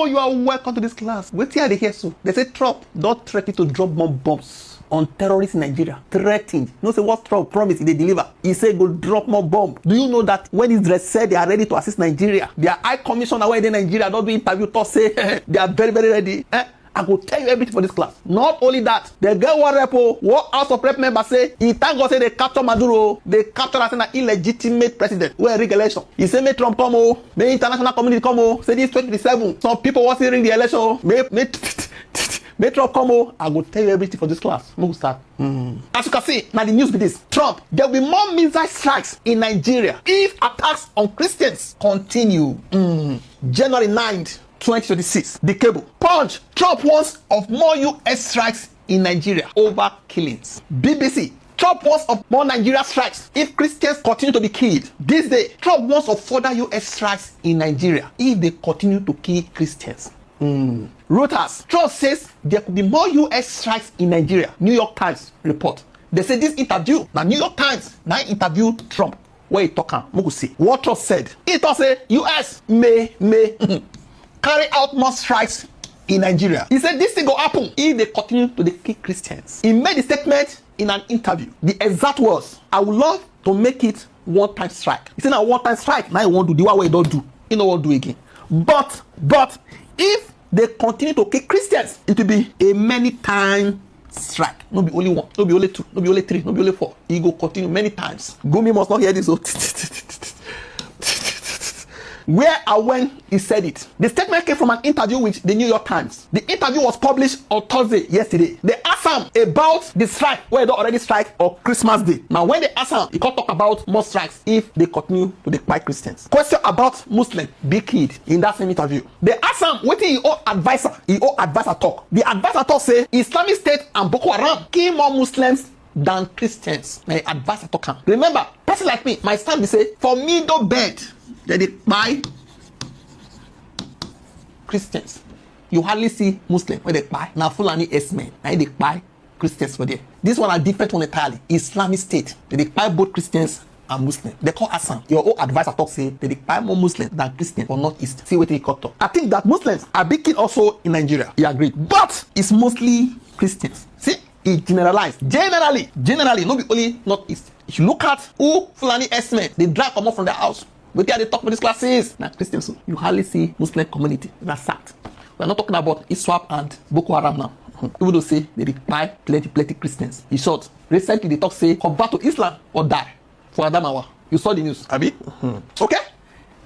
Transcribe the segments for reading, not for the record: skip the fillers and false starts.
Oh, you are welcome to this class. Wait till they hear so. They say Trump don't threaten to drop more bombs on terrorists in Nigeria. Threatened. You know, say what Trump promised they deliver. He said go drop more bomb. Do you know that when Israel said they are ready to assist Nigeria, their high commissioner where in Nigeria don't do interview to say they are very, very ready. I will tell you everything for this class. Not only that, they get one repo, what House of Rep member say, he thank God say they capture Maduro, they capture as an illegitimate president. Where rig election. He say may Trump come, may international community come, say this 2027. Some people want to ring the election, may Trump come. I will tell you everything for this class. We'll start. As you can see, now the news be this. Trump, there will be more missile strikes in Nigeria if attacks on Christians continue. January 9th. 2026, the cable. Punch, Trump warns of more US strikes in Nigeria over killings. BBC, Trump warns of more Nigeria strikes if Christians continue to be killed. This day, Trump warns of further US strikes in Nigeria if they continue to kill Christians. Reuters, Trump says there could be more US strikes in Nigeria. New York Times report. They say this interview, now New York Times now interviewed Trump. Where he talking? We could see what Trump said. He thought say US may carry out more strikes in Nigeria. He said this thing will happen if they continue to kill Christians. He made the statement in an interview. The exact words, I would love to make it one-time strike. He said now one-time strike, now he won't do the one way he don't do. He no won't do again. But if they continue to kill Christians, it will be a many-time strike. No be only one, no be only two, no be only three, no be only four. He go continue many times. Gumi must not hear this. Where and when he said it. The statement came from an interview with the New York Times. The interview was published on Thursday, yesterday. They asked him about the strike, where they already strike on Christmas Day. Now, when they asked him, he can't talk about more strikes if they continue to fight Christians. Question about Muslim, big kid, in that same interview. They asked him, what is your advisor? His own advisor talk. The advisor talk say, Islamic State and Boko Haram kill more Muslims than Christians. My advisor talk. Remember, person like me, my stand is say, for me, don't bed. They buy Christians. You hardly see Muslim where they buy. Now Fulani S-men, now they buy Christians for there. This one are different one entirely. Islamic State, they buy both Christians and Muslims. They call Assam. Your own advisor talk say they buy more Muslims than Christians for Northeast. See what they cut off. I think that Muslims are big kid also in Nigeria. He agreed. But it's mostly Christians. See, it generalized. Generally, no be only Northeast. If you look at who Fulani S-men, they drag them off from their house. But they talk about these classes. Now Christians, you hardly see Muslim community. That's sad. We're not talking about ISWAP and Boko Haram now. People don't say they buy plenty Christians. In short, recently they talk say convert to Islam or die for Adamawa. You saw the news, Abi? Okay?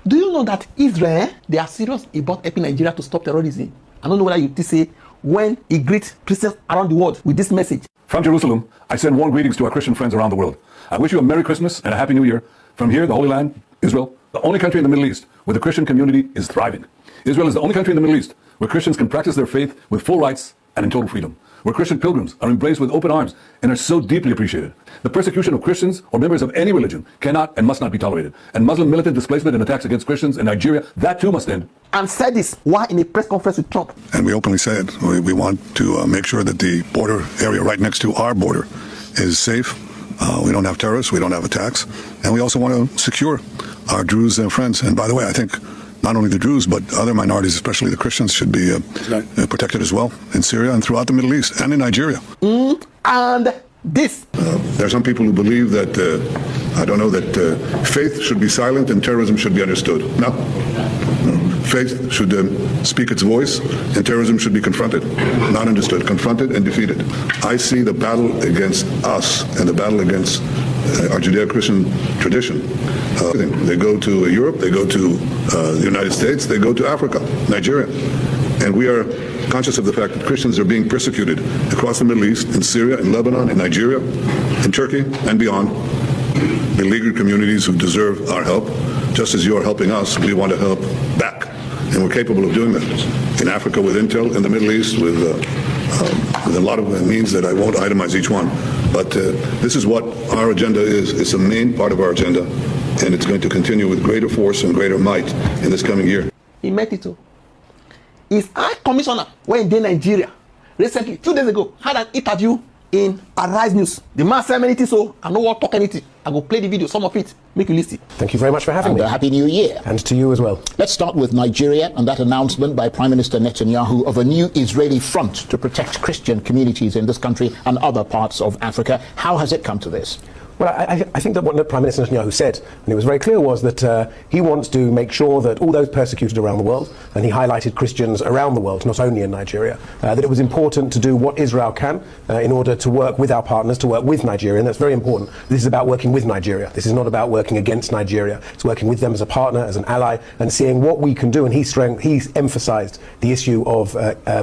Do you know that Israel, they are serious about helping Nigeria to stop terrorism? I don't know whether you say when he greets Christians around the world with this message. From Jerusalem, I send warm greetings to our Christian friends around the world. I wish you a Merry Christmas and a Happy New Year. From here, the Holy Land, Israel, the only country in the Middle East where the Christian community is thriving. Israel is the only country in the Middle East where Christians can practice their faith with full rights and in total freedom, where Christian pilgrims are embraced with open arms and are so deeply appreciated. The persecution of Christians or members of any religion cannot and must not be tolerated. And Muslim militant displacement and attacks against Christians in Nigeria, that too must end. And said this while in a press conference with Trump. And we openly said we want to make sure that the border area right next to our border is safe. We don't have terrorists, we don't have attacks, and we also want to secure our Druze friends. And by the way, I think not only the Druze, but other minorities, especially the Christians, should be protected as well in Syria and throughout the Middle East and in Nigeria. And this. There are some people who believe that, that faith should be silent and terrorism should be understood. No. Faith should speak its voice, and terrorism should be confronted, not understood, confronted and defeated. I see the battle against us and the battle against our Judeo-Christian tradition. They go to Europe, they go to the United States, they go to Africa, Nigeria. And we are conscious of the fact that Christians are being persecuted across the Middle East, in Syria, in Lebanon, in Nigeria, in Turkey, and beyond. Beleaguered communities who deserve our help. Just as you are helping us, we want to help back. And we're capable of doing that. In Africa with intel, in the Middle East with a lot of means that I won't itemize each one. But this is what our agenda is. It's a main part of our agenda. And it's going to continue with greater force and greater might in this coming year. He met it too. His High Commissioner, when in Nigeria, recently, 2 days ago, had an interview in Arise News. The man said many things, so I know what talk anything. I go play the video, some of it, make you listen. Thank you very much for having me. Happy New Year. And to you as well. Let's start with Nigeria and that announcement by Prime Minister Netanyahu of a new Israeli front to protect Christian communities in this country and other parts of Africa. How has it come to this? Well, I think that what Prime Minister Netanyahu said, and it was very clear, was that he wants to make sure that all those persecuted around the world, and he highlighted Christians around the world, not only in Nigeria, that it was important to do what Israel can in order to work with our partners, to work with Nigeria, and that's very important. This is about working with Nigeria. This is not about working against Nigeria. It's working with them as a partner, as an ally, and seeing what we can do. And he's emphasized the issue of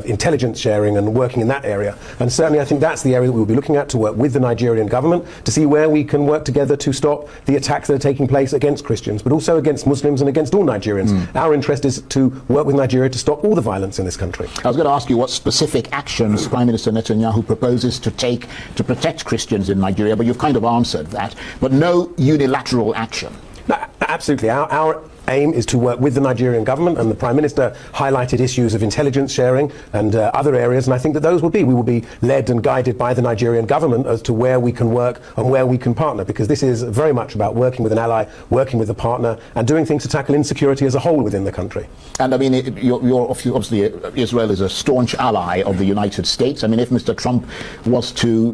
intelligence sharing and working in that area. And certainly I think that's the area that we'll be looking at, to work with the Nigerian government to see where we can work together to stop the attacks that are taking place against Christians, but also against Muslims and against all Nigerians. Our interest is to work with Nigeria to stop all the violence in this country. I was going to ask you what specific actions Prime Minister Netanyahu proposes to take to protect Christians in Nigeria, but you've kind of answered that. But no unilateral action. No, absolutely. Our aim is to work with the Nigerian government, and the Prime Minister highlighted issues of intelligence sharing and other areas, and I think that we will be led and guided by the Nigerian government as to where we can work and where we can partner, because this is very much about working with an ally, working with a partner, and doing things to tackle insecurity as a whole within the country. And I mean, obviously Israel is a staunch ally of the United States. I mean, if Mr. Trump was to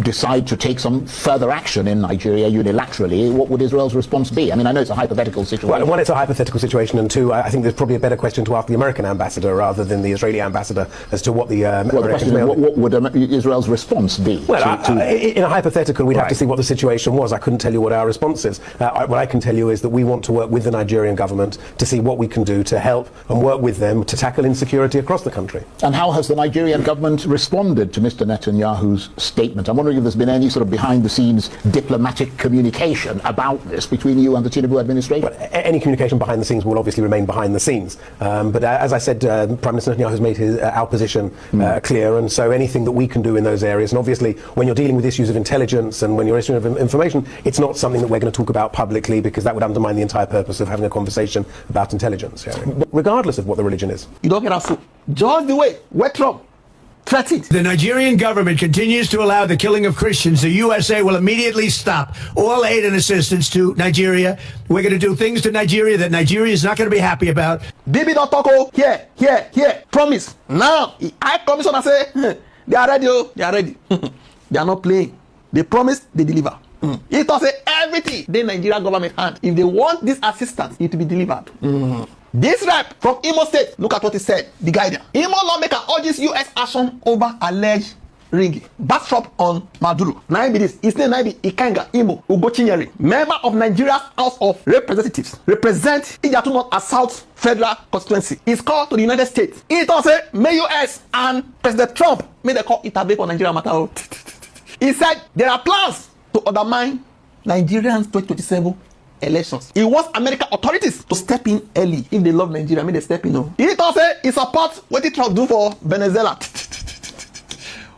decide to take some further action in Nigeria unilaterally, what would Israel's response be? I mean, I know it's a hypothetical situation. Well, one, it's a hypothetical situation, and two, I think there's probably a better question to ask the American ambassador rather than the Israeli ambassador as to what the question is, what would Israel's response be? Well, in a hypothetical, we'd have to see what the situation was. I couldn't tell you what our response is. What I can tell you is that we want to work with the Nigerian government to see what we can do to help and work with them to tackle insecurity across the country. And how has the Nigerian government responded to Mr. Netanyahu's statement? I'm wondering if there's been any sort of behind-the-scenes diplomatic communication about this between you and the Tinubu administration? Well, any communication behind the scenes will obviously remain behind the scenes. But as I said, Prime Minister Netanyahu has made our position clear, and so anything that we can do in those areas, and obviously when you're dealing with issues of intelligence and when you're issuing of information, it's not something that we're going to talk about publicly, because that would undermine the entire purpose of having a conversation about intelligence sharing, regardless of what the religion is. You don't get us so. Just the way where Trump threatened. The Nigerian government continues to allow the killing of Christians. The USA will immediately stop all aid and assistance to Nigeria. We're going to do things to Nigeria that Nigeria is not going to be happy about. Bibi don't talk, oh, here, promise. Now, I promise and I say, they are ready, oh, they are ready. They are not playing. They promise, they deliver. It does say everything the Nigerian government hand. If they want this assistance, it will be delivered. This rep from Imo State, look at what he said, the guardian. Imo lawmaker urges U.S. action over alleged ringing. Backdrop on Maduro. Now be this. His name now be Ikenga Imo Ugochinyere, member of Nigeria's House of Representatives, represent Ijatu North as South Federal Constituency. He's called to the United States. It also say, may U.S. and President Trump may they call Itabe for Nigeria matter. He said there are plans to undermine Nigerians 2027 elections. He wants American authorities to step in early. If they love Nigeria, may they step in. No. He also he supports what he Trump do for Venezuela.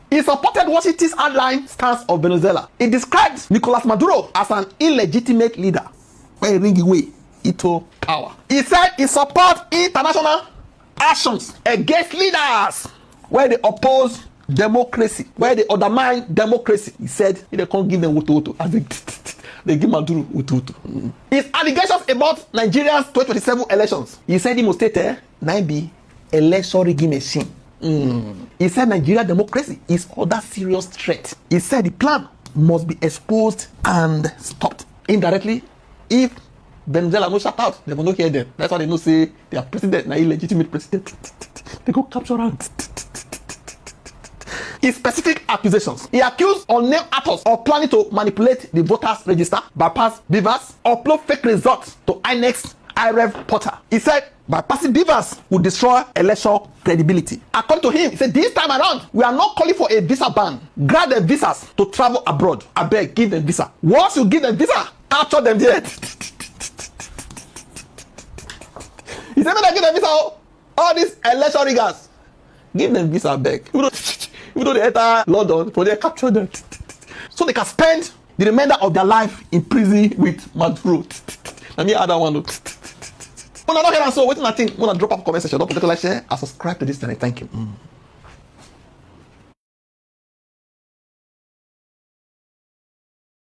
He supported Washington's hardline stance of Venezuela. He described Nicolas Maduro as an illegitimate leader. Where he ring away into power. He said he supports international actions against leaders where they oppose democracy, where they undermine democracy. He said they can't give them wutu. They give Maduro wutu. His allegations about Nigeria's 2027 elections. He said he must stay now be election rigging machine. He said Nigeria democracy is under serious threat. He said the plan must be exposed and stopped. Indirectly, if Venezuela no shut out, they will not hear them. That's why they know say their president, na illegitimate president. They go capture out. His specific accusations. He accused unnamed actors of planning to manipulate the voters register, bypass beavers, upload fake results to INEC's IREV portal. He said bypassing beavers would destroy election credibility. According to him, he said this time around, we are not calling for a visa ban. Grant them visas to travel abroad. I beg, give them visa. Once you give them visa, capture them there. He said, when I give them visa, all these election riggers, give them visa, I beg. Even though they enter London, but they capture them. So they can spend the remainder of their life in prison with Maduro. Let me add that one. When I don't hear that, so waiting, I think, when I drop off comment section, don't forget to like, share, and subscribe to this channel. Thank you.